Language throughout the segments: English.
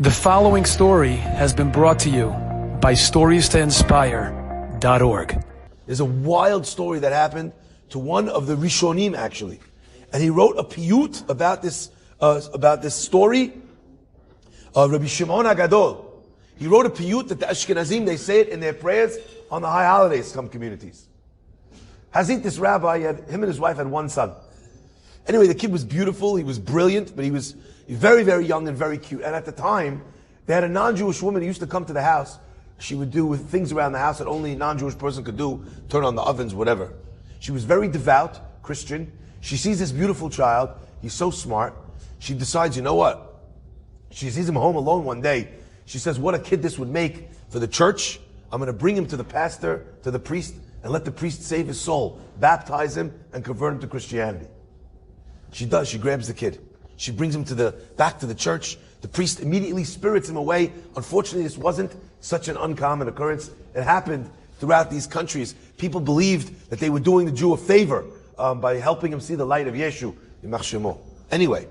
The following story has been brought to you by StoriesToInspire.org. There's a wild story that happened to one of the Rishonim, actually. And he wrote a piyut about this story of Rabbi Shimon HaGadol. He wrote a piyut that the Ashkenazim, they say it in their prayers on the high holidays, some communities. Hazit, this rabbi, him and his wife had one son. Anyway, the kid was beautiful, he was brilliant, but he was very, very young and very cute. And at the time, they had a non-Jewish woman who used to come to the house. She would do with things around the house that only a non-Jewish person could do, turn on the ovens, whatever. She was very devout, Christian. She sees this beautiful child. He's so smart. She decides, you know what? She sees him home alone one day. She says, what a kid this would make for the church. I'm going to bring him to the pastor, to the priest, and let the priest save his soul, baptize him, and convert him to Christianity. She does. She grabs the kid. She brings him back to the church. The priest immediately spirits him away. Unfortunately, this wasn't such an uncommon occurrence. It happened throughout these countries. People believed that they were doing the Jew a favor by helping him see the light of Yeshu. Yemach Shemo. Anyway,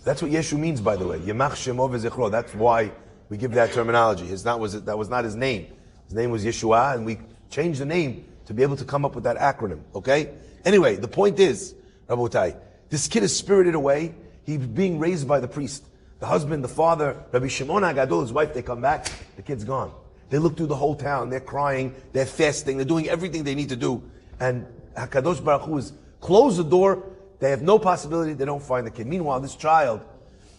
that's what Yeshu means, by the way. Yemach Shemo v'zichro. That's why we give that terminology. That was not his name. His name was Yeshua, and we changed the name to be able to come up with that acronym. Okay? Anyway, the point is, Rabotai, this kid is spirited away. He's being raised by the priest. The husband, the father, Rabbi Shimon HaGadol, his wife, they come back. The kid's gone. They look through the whole town. They're crying. They're fasting. They're doing everything they need to do. And HaKadosh Baruch Hu has closed the door. They have no possibility. They don't find the kid. Meanwhile, this child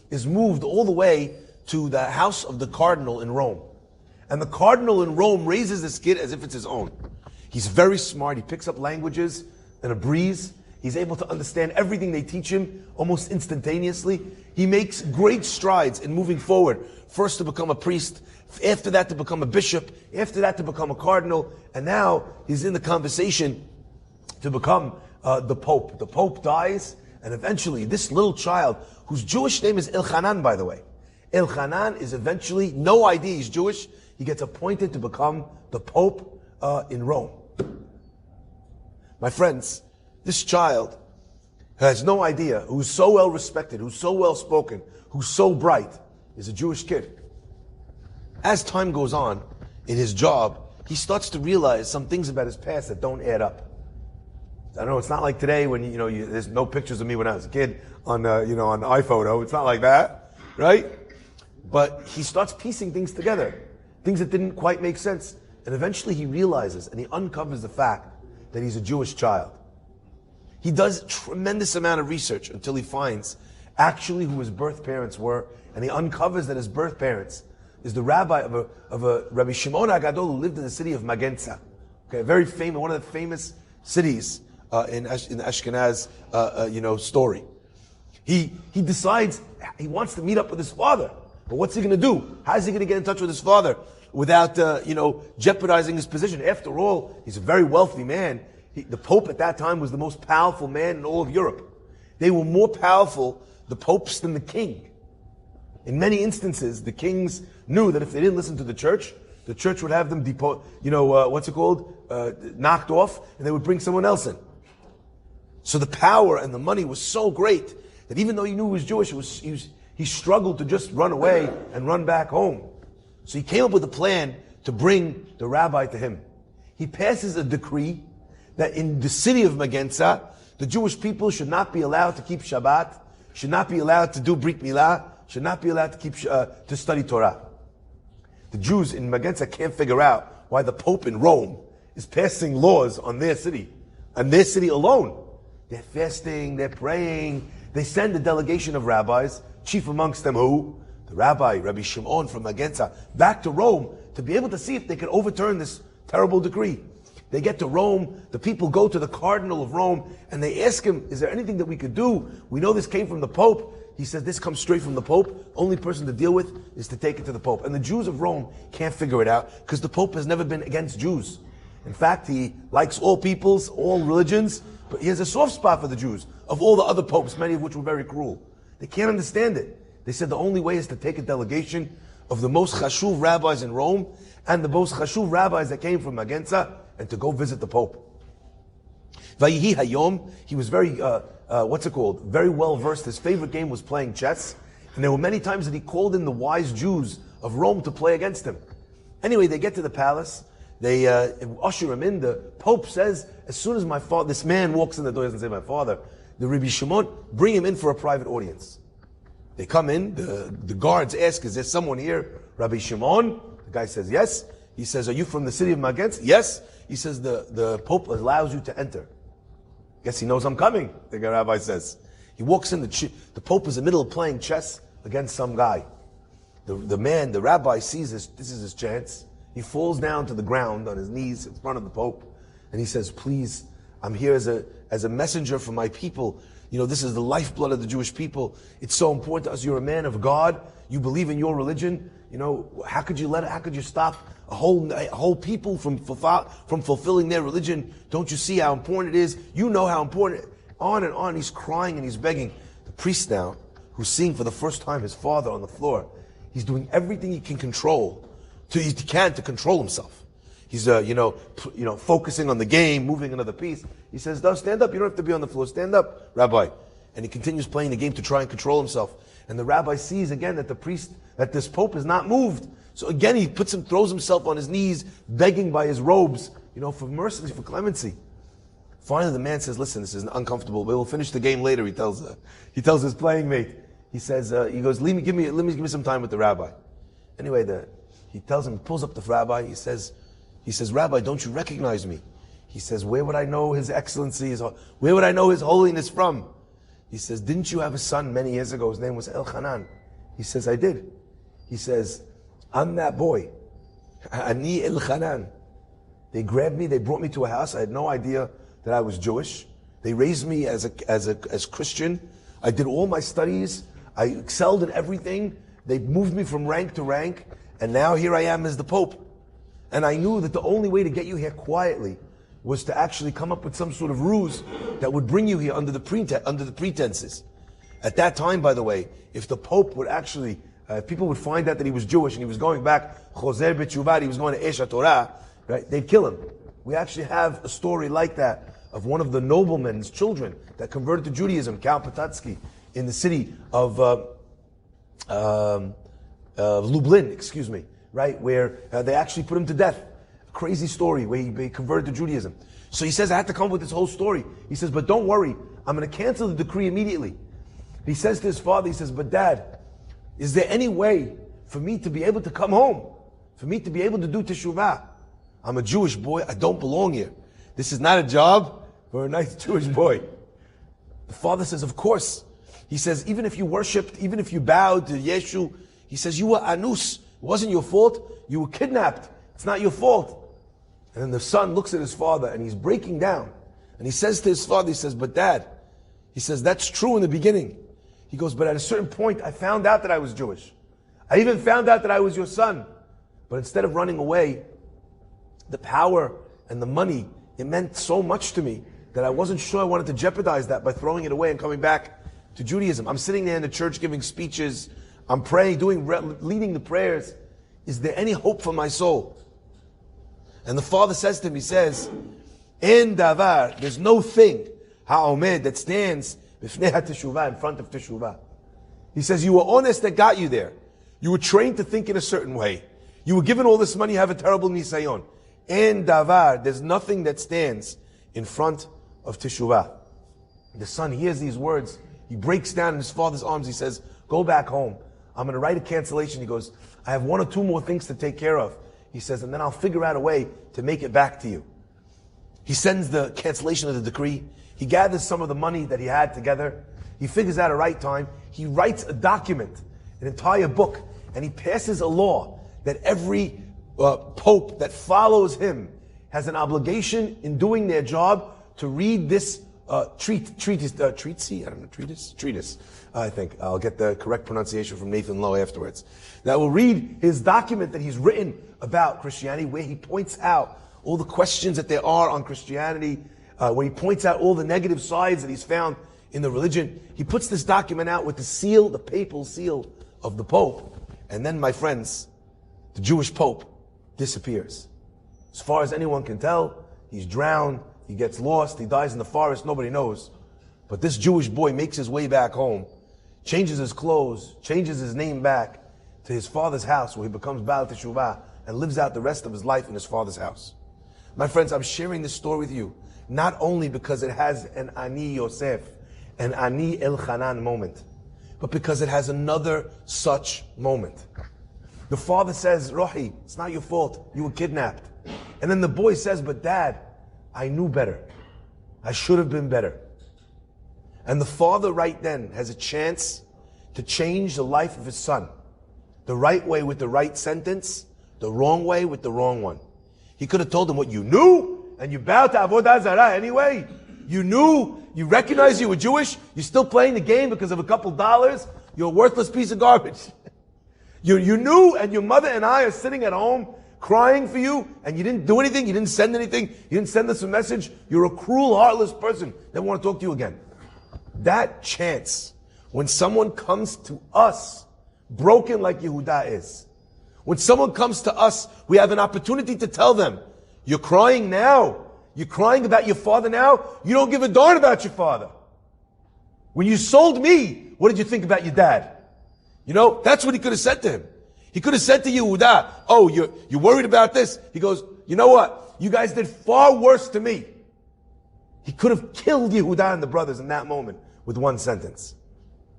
is moved all the way to the house of the cardinal in Rome. And the cardinal in Rome raises this kid as if it's his own. He's very smart. He picks up languages in a breeze. He's able to understand everything they teach him almost instantaneously. He makes great strides in moving forward. First to become a priest, after that to become a bishop, after that to become a cardinal, and now he's in the conversation to become the Pope. The Pope dies, and eventually this little child, whose Jewish name is Elchanan, by the way. Elchanan is eventually, no idea he's Jewish, he gets appointed to become the Pope in Rome. My friends, this child who has no idea, who's so well respected, who's so well spoken, who's so bright, is a Jewish kid. As time goes on in his job, he starts to realize some things about his past that don't add up. I know it's not like today when there's no pictures of me when I was a kid on on iPhoto. It's not like that, right? But he starts piecing things together, things that didn't quite make sense, and eventually he realizes and he uncovers the fact that he's a Jewish child. He does a tremendous amount of research until he finds actually who his birth parents were, and he uncovers that his birth parents is the rabbi of a Rabbi Shimon HaGadol who lived in the city of Magenza. Okay, very famous, one of the famous cities in the Ashkenaz story. He decides he wants to meet up with his father, but what's he going to do? How's he going to get in touch with his father without jeopardizing his position? After all, he's a very wealthy man. The Pope at that time was the most powerful man in all of Europe. They were more powerful, the popes, than the king. In many instances, the kings knew that if they didn't listen to the church would have them knocked off, and they would bring someone else in. So the power and the money was so great that even though he knew he was Jewish, he struggled to just run away and run back home. So he came up with a plan to bring the rabbi to him. He passes a decree that in the city of Magenza, the Jewish people should not be allowed to keep Shabbat, should not be allowed to do Brit Milah, should not be allowed to study Torah. The Jews in Magenza can't figure out why the Pope in Rome is passing laws on their city, and their city alone. They're fasting, they're praying, they send a delegation of rabbis, chief amongst them who? The Rabbi Shimon from Magenza, back to Rome to be able to see if they can overturn this terrible decree. They get to Rome, the people go to the cardinal of Rome, and they ask him, is there anything that we could do? We know this came from the Pope. He says, this comes straight from the Pope. Only person to deal with is to take it to the Pope. And the Jews of Rome can't figure it out, because the Pope has never been against Jews. In fact, he likes all peoples, all religions, but he has a soft spot for the Jews, of all the other popes, many of which were very cruel. They can't understand it. They said the only way is to take a delegation of the most chashuv rabbis in Rome, and the most chashuv rabbis that came from Magenza, and to go visit the Pope. Vayihi Hayom, he was very, very well versed. His favorite game was playing chess. And there were many times that he called in the wise Jews of Rome to play against him. Anyway, they get to the palace. They usher him in. The Pope says, as soon as this man walks in the door, he doesn't say my father, the Rabbi Shimon, bring him in for a private audience. They come in, the guards ask, is there someone here? Rabbi Shimon? The guy says, yes. He says, are you from the city of Magenz? Yes. He says, the Pope allows you to enter. Guess he knows I'm coming, the rabbi says. He walks in, the Pope is in the middle of playing chess against some guy. The rabbi sees this is his chance. He falls down to the ground on his knees in front of the Pope, and he says, please, I'm here as a messenger for my people. This is the lifeblood of the Jewish people. It's so important to us. You're a man of God. You believe in your religion. How could you stop a whole people from fulfilling their religion? Don't you see how important it is? You know how important. On and on, he's crying and he's begging. The priest now, who's seeing for the first time his father on the floor, he's doing everything he can control to control himself. He's focusing on the game, moving another piece. He says, "No, stand up. You don't have to be on the floor. Stand up, Rabbi." And he continues playing the game to try and control himself. And the rabbi sees again that this Pope is not moved. So again, he throws himself on his knees, begging by his robes, for mercy, for clemency. Finally, the man says, "Listen, this is uncomfortable. We'll finish the game later." He tells his playing mate. He says, "He goes, let me give me some time with the rabbi." Anyway, he pulls up the rabbi. He says, "Rabbi, don't you recognize me?" He says, "Where would I know His Excellency? Where would I know His Holiness from?" He says, "Didn't you have a son many years ago? His name was Elchanan." He says, "I did." He says, "I'm that boy. Ani Elchanan." They grabbed me. They brought me to a house. I had no idea that I was Jewish. They raised me as Christian. I did all my studies. I excelled in everything. They moved me from rank to rank, and now here I am as the Pope. And I knew that the only way to get you here quietly was to actually come up with some sort of ruse that would bring you here under the pretenses. At that time, by the way, if the Pope would actually, if people would find out that he was Jewish and he was going back, Choser B'Tshuva, he was going to Esh HaTorah, right? They'd kill him. We actually have a story like that of one of the noblemen's children that converted to Judaism, Count Patatsky, in the city of Lublin, right? Where they actually put him to death. A crazy story where he converted to Judaism. So he says, I had to come up with this whole story. He says, but don't worry, I'm going to cancel the decree immediately. He says to his father, he says, but Dad, is there any way for me to be able to come home? For me to be able to do teshuvah? I'm a Jewish boy, I don't belong here. This is not a job for a nice Jewish boy. The father says, of course. He says, even if you worshipped, even if you bowed to Yeshu, he says, you were anus. It wasn't your fault. You were kidnapped. It's not your fault. And then the son looks at his father and he's breaking down. And he says to his father, he says, but Dad, he says, that's true in the beginning. He goes, but at a certain point, I found out that I was Jewish. I even found out that I was your son. But instead of running away, the power and the money, it meant so much to me that I wasn't sure I wanted to jeopardize that by throwing it away and coming back to Judaism. I'm sitting there in the church giving speeches. I'm praying, leading the prayers. Is there any hope for my soul? And the father says to him, he says, En davar, there's no thing, ha'omed, that stands b'fnei ha'teshuvah, in front of teshuvah. He says, you were honest that got you there. You were trained to think in a certain way. You were given all this money, you have a terrible nisayon. En davar, there's nothing that stands in front of teshuvah. The son hears these words. He breaks down in his father's arms. He says, go back home. I'm going to write a cancellation. He goes, I have 1 or 2 more things to take care of. He says, and then I'll figure out a way to make it back to you. He sends the cancellation of the decree. He gathers some of the money that he had together. He figures out a right time. He writes a document, an entire book, and he passes a law that every pope that follows him has an obligation in doing their job to read this treatise. I think I'll get the correct pronunciation from Nathan Lowe afterwards. That will read his document that he's written about Christianity, where he points out all the questions that there are on Christianity, where he points out all the negative sides that he's found in the religion. He puts this document out with the seal, the papal seal of the Pope. And then, my friends, the Jewish Pope disappears. As far as anyone can tell, he's drowned, he gets lost, he dies in the forest, nobody knows. But this Jewish boy makes his way back home. changes his clothes, changes his name back to his father's house where he becomes Baal Teshuvah and lives out the rest of his life in his father's house. My friends, I'm sharing this story with you not only because it has an Ani Yosef, an Ani Elchanan moment, but because it has another such moment. The father says, Rohi, it's not your fault. You were kidnapped. And then the boy says, but Dad, I knew better. I should have been better. And the father right then has a chance to change the life of his son. The right way with the right sentence, the wrong way with the wrong one. He could have told him what you knew, and you bowed to Avodah Zarah anyway. You knew, you recognized you were Jewish, you're still playing the game because of a couple dollars, you're a worthless piece of garbage. You knew, and your mother and I are sitting at home crying for you, and you didn't do anything, you didn't send anything, you didn't send us a message. You're a cruel, heartless person. Never want to talk to you again. That chance, when someone comes to us, broken like Yehuda is, when someone comes to us, we have an opportunity to tell them, you're crying now, you're crying about your father now, you don't give a darn about your father. When you sold me, what did you think about your dad? You know, that's what he could have said to him. He could have said to Yehuda, oh, you're worried about this? He goes, you know what? You guys did far worse to me. He could have killed Yehuda and the brothers in that moment with one sentence.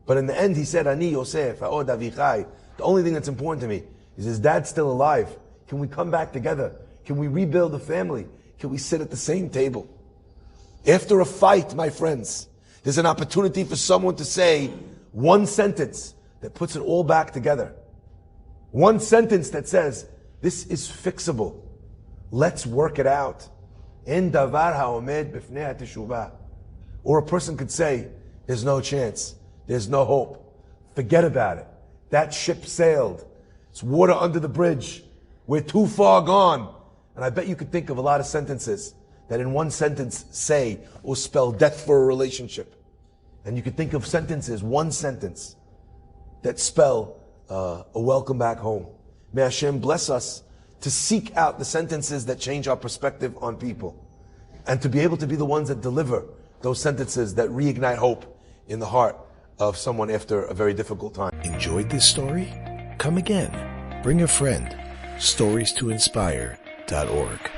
But in the end, he said, Ani Yosef, Ha'od Avichai. The only thing that's important to me is his dad's still alive. Can we come back together? Can we rebuild the family? Can we sit at the same table? After a fight, my friends, there's an opportunity for someone to say one sentence that puts it all back together. One sentence that says, this is fixable. Let's work it out. En davar ha'omed b'fnei ha'teshuvah. Or a person could say, there's no chance. There's no hope. Forget about it. That ship sailed. It's water under the bridge. We're too far gone. And I bet you could think of a lot of sentences that in one sentence say or spell death for a relationship. And you could think of sentences, one sentence, that spell a welcome back home. May Hashem bless us to seek out the sentences that change our perspective on people, and to be able to be the ones that deliver those sentences that reignite hope in the heart of someone after a very difficult time. Enjoyed this story? Come again. Bring a friend. StoriesToInspire.org